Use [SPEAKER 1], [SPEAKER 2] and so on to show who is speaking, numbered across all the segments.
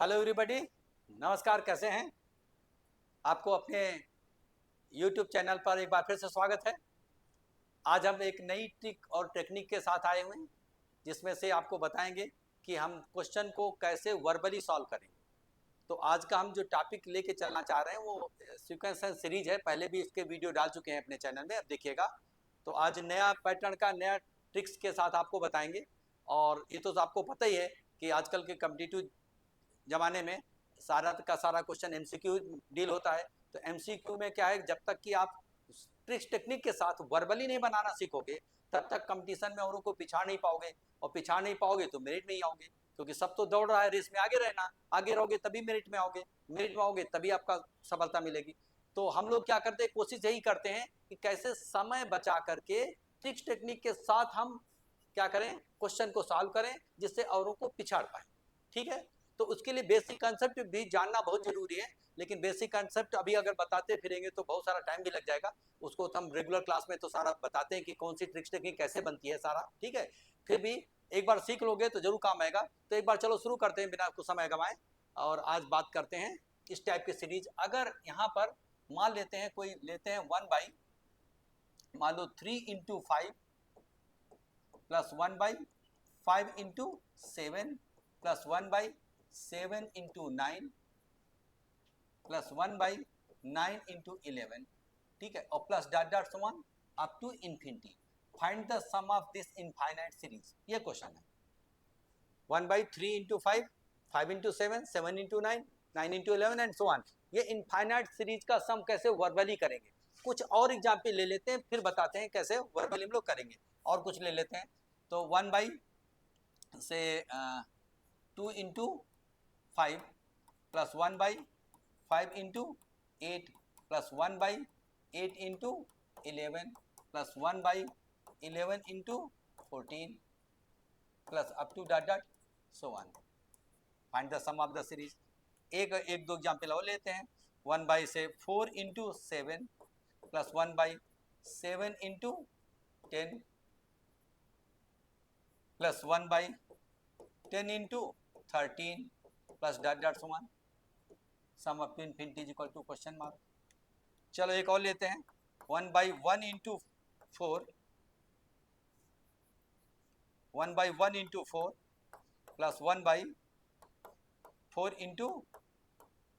[SPEAKER 1] Hello everybody, नमस्कार। कैसे हैं? आपको अपने यूट्यूब चैनल पर एक बार फिर से स्वागत है। आज हम एक नई ट्रिक और टेक्निक के साथ आए हुए हैं, जिसमें से आपको बताएंगे कि हम क्वेश्चन को कैसे वर्बली सॉल्व करें। तो आज का हम जो टॉपिक लेके चलना चाह रहे हैं वो सीक्वेंस एंड सीरीज है। पहले भी इसके वीडियो डाल चुके हैं अपने चैनल में, अब देखिएगा। तो आज नया पैटर्न का नया ट्रिक्स के साथ आपको बताएंगे। और ये तो आपको पता ही है कि आजकल के कॉम्पिटिटिव ज़माने में सारा का सारा क्वेश्चन एमसीक्यू डील होता है। तो एमसीक्यू में क्या है, जब तक कि आप ट्रिक्स टेक्निक के साथ वर्बली नहीं बनाना सीखोगे तब तक कंपटीशन में औरों को पिछाड़ नहीं पाओगे, और पिछाड़ नहीं पाओगे तो मेरिट में ही आओगे। क्योंकि सब तो दौड़ रहा है, रेस में आगे रहना, आगे रहोगे तभी मेरिट में आओगे, मेरिट में आओगे तभी आपका सफलता मिलेगी। तो हम लोग क्या करते हैं, कोशिश यही करते हैं कि कैसे समय बचा करके ट्रिक्स टेक्निक के साथ हम क्या करें, क्वेश्चन को सॉल्व करें, जिससे औरों को पिछाड़ पाए। ठीक है, तो उसके लिए बेसिक कंसेप्ट भी जानना बहुत जरूरी है। लेकिन बेसिक कंसेप्ट अभी अगर बताते फिरेंगे तो बहुत सारा टाइम भी लग जाएगा। उसको तो हम रेगुलर क्लास में तो सारा बताते हैं कि कौन सी ट्रिक्स टेक्निक कैसे बनती है सारा। ठीक है, फिर भी एक बार सीख लोगे तो जरूर काम आएगा। तो एक बार चलो शुरू करते हैं बिना कुछ समय गंवाए, और आज बात करते हैं इस टाइप की सीरीज। अगर यहाँ पर मान लेते हैं, कोई लेते हैं 1/, मान लो 3 × 5 प्लस 1/5 × 7 प्लस 1/7 × 9 प्लस 1/9 × 11। ठीक है, और plus dot dot so on up to infinity. Find the sum of this infinite series, ये क्वेश्चन है। 1/3 × 5, 5 × 7, 7 × 9, 9 × 11 एंड सो ऑन। ये इनफाइनाइट सीरीज का सम कैसे वर्बली करेंगे। कुछ और एग्जाम्पल ले लेते हैं, फिर बताते हैं कैसे वर्बली हम लोग करेंगे। और कुछ ले लेते हैं। तो 2 × 5 plus 1/5 × 8 plus 1/8 × 11 plus 1/11 × 14 plus up to dot dot so on. Find the sum of the series. एक दो एग्जाम्पल और लेते हैं। 1/4 × 7 plus 1/7 × 10 plus 1/10 × 13 plus dot dot so on. Sum up to infinity is equal to question mark. चलो एक और लेते हैं। 1/1 × 4 plus 1/4 ×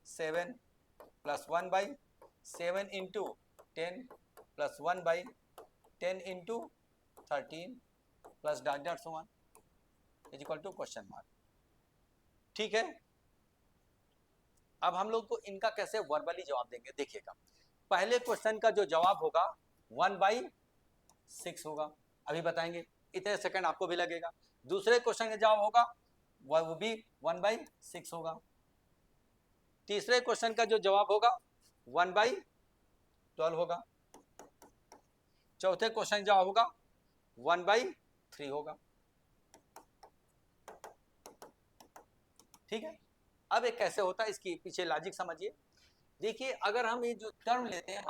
[SPEAKER 1] 7 plus 1/7 × 10 plus 1/10 × 13 plus dot dot so on is equal to question mark. ठीक है, अब हम लोग को इनका कैसे वर्बली जवाब देंगे, देखिएगा। पहले क्वेश्चन का जो जवाब होगा 1/6 होगा, अभी बताएंगे, इतने सेकंड आपको भी लगेगा। दूसरे क्वेश्चन का जवाब होगा वो भी 1/6 होगा। तीसरे क्वेश्चन का जो जवाब होगा 1/12 होगा। चौथे क्वेश्चन का जवाब होगा 1/3 होगा। ठीक है, अब एक कैसे होता है, इसकी पीछे लॉजिक समझिए। देखिए, अगर हम ये जो टर्म लेते हैं,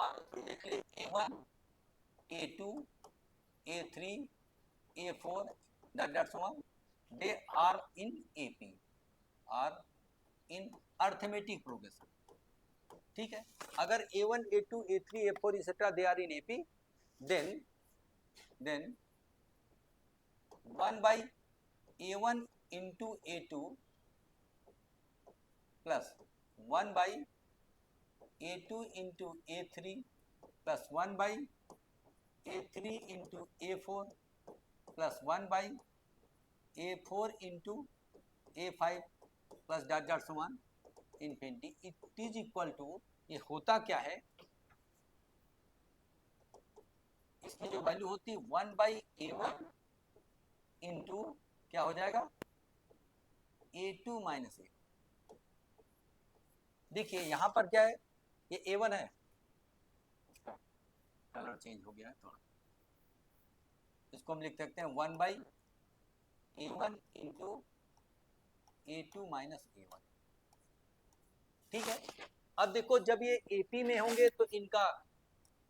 [SPEAKER 1] A1 A2 A3 A4 dot so on, they are in AP, are in arithmetic progression. ठीक है, अगर A1 A2 A3 A4 etcetera they are in AP, then 1/A1 into A2 plus 1/A2 into A3 plus 1/A3 into A4 plus 1/A4 into A5 plus dot dot so on infinity. It is equal to, ये होता क्या है, इसकी जो value होती है 1/A1 into क्या हो जाएगा, A2 माइनस A। देखिए यहां पर क्या है, ये A1 है, कलर चेंज हो गया है थोड़ा, इसको हम लिख सकते हैं 1/A1 into A2 minus A1। ठीक है, अब देखो जब ये AP में होंगे तो इनका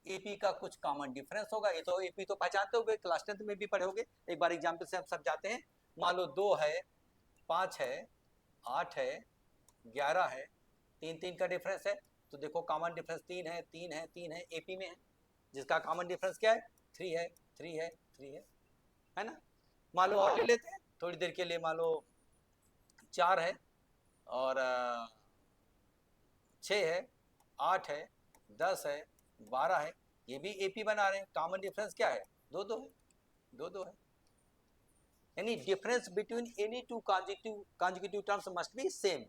[SPEAKER 1] AP का कुछ कॉमन डिफरेंस होगा। ये तो AP तो पहचानते होगे, क्लास 10th में भी पढ़े होगे। एक बार एग्जाम्पल से हम सब जाते हैं। मान लो 2 है, 5 है, 8 है, 11 है, 3 का डिफरेंस है। तो देखो कॉमन डिफरेंस 3 है, 3 है, 3 है, एपी में है, जिसका कॉमन डिफरेंस क्या है, 3 है, 3 है, 3 है ना। मान लो और ले लेते हैं थोड़ी देर के लिए, मान लो 4 है और 6 है, 8 है, 10 है, 12 है, ये भी एपी बना रहे हैं। कॉमन डिफरेंस क्या है, 2 है, 2 है। यानी difference between any two consecutive terms must be same,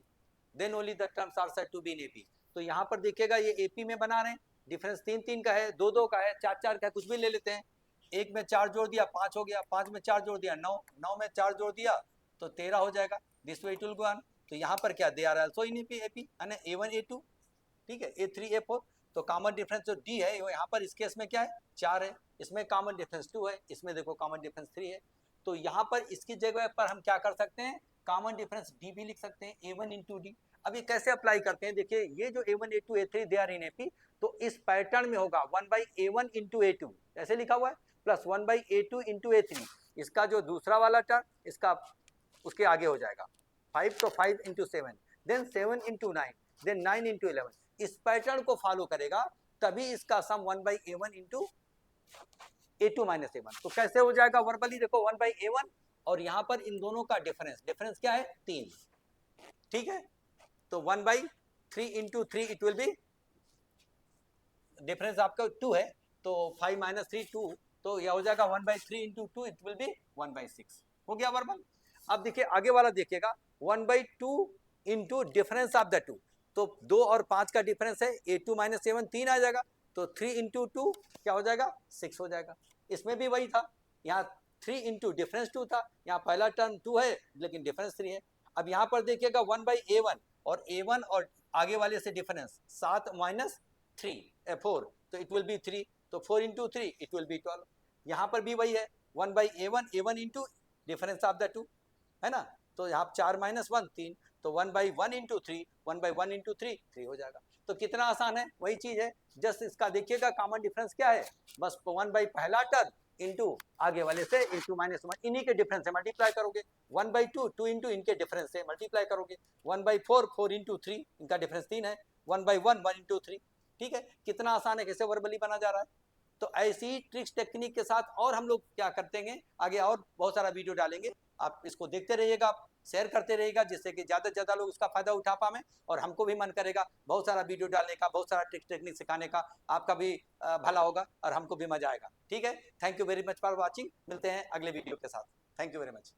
[SPEAKER 1] then only the terms are said to be in AP. तो यहाँ पर देखिएगा ये एपी में बना रहे हैं, डिफरेंस 3 का है, 2 का है, 4 का है, कुछ भी ले लेते हैं। 1 में 4 जोड़ दिया 5 हो गया, 5 में 4 जोड़ दिया 9, 9 में 4 जोड़ दिया तो 13 हो जाएगा। This way it will go on. तो यहाँ पर क्या, they are also in AP, यानी A1 A2, ठीक है, A3 A4। तो कॉमन डिफरेंस जो डी है यहाँ पर इस केस में क्या है, 4 है, इसमें कॉमन डिफरेंस 2 है, इसमें देखो कॉमन डिफरेंस 3 है। तो यहाँ पर इसकी जगह पर हम क्या कर सकते हैं, कॉमन डिफरेंस डी भी लिख सकते हैं, A1 इंटू डी। अब ये कैसे अप्लाई करते हैं, देखिए ये जो A1 A2 A3 they are in AP, तो इस पैटर्न में होगा 1/A1 इंटू A2 ऐसे लिखा हुआ है, प्लस 1/A2 इंटू A3, इसका जो दूसरा वाला टर्म इसका उसके आगे हो जाएगा 5, तो 5 into 7, then 7 into 9, then 9 into 11। इस पैटर्न को फॉलो करेगा तभी इसका सम 1/A1 into A2 minus A1। तो कैसे हो जाएगा वर्बली, देखो 1/A1 और यहाँ पर इन दोनों का डिफरेंस क्या है, 3, ठीक है। तो 1/3 into 3 it will be, difference आपका 2 है, तो 5 माइनस 3 2, तो यह हो जाएगा 1/3 इंटू 2 इट विल बी 1/6, हो गया वर्बल। अब देखिए आगे वाला देखिएगा, 1/2 इंटू डिफरेंस ऑफ द 2, तो 2 और 5 का डिफरेंस है, A2 माइनस A1 3 आ जाएगा, तो 3 इंटू 2 क्या हो जाएगा, 6 हो जाएगा। इसमें भी वही था, यहाँ 3 इंटू डिफरेंस 2 था, यहाँ पहला टर्म 2 है लेकिन डिफरेंस 3 है। अब यहाँ पर देखिएगा 1/A1 और A1 और आगे वाले से डिफरेंस 7 माइनस 3 4, तो इट विल बी 3, तो 4 इंटू 3 इट विल बी 12। यहाँ पर भी वही है 1/A1 A1 into difference of the 2, है ना। तो यहाँ 4 माइनस 1 3, तो 1/1 इंटू 3, 1/1 इंटू 3 3 हो जाएगा। तो कितना आसान है, वही चीज है, जस्ट इसका देखिएगा कॉमन डिफरेंस क्या है, बस 1 पहला टर्म इंटू आगे वाले से इंटू माइनस 1, इन्हीं के डिफरेंस से मल्टीप्लाई करोगे, 1/2 2 इंटू इनके डिफरेंस से मल्टीप्लाई करोगे, 1/4 4 इंटू 3, इनका डिफरेंस 3 है, 1/1 1 इंटू 3, ठीक है। कितना आसान है, कैसे वर्बली बना जा रहा है। तो ऐसी ट्रिक्स टेक्निक के साथ और हम लोग क्या करते हैं आगे, और बहुत सारा वीडियो डालेंगे, आप इसको देखते रहिएगा, आप शेयर करते रहिएगा, जिससे कि ज़्यादा से ज़्यादा लोग इसका फायदा उठा पाएं, और हमको भी मन करेगा बहुत सारा वीडियो डालने का, बहुत सारा ट्रिक्स टेक्निक सिखाने का, आपका भी भला होगा और हमको भी मजा आएगा, ठीक है। Thank you very much for watching, मिलते हैं अगले वीडियो के साथ, थैंक यू वेरी मच।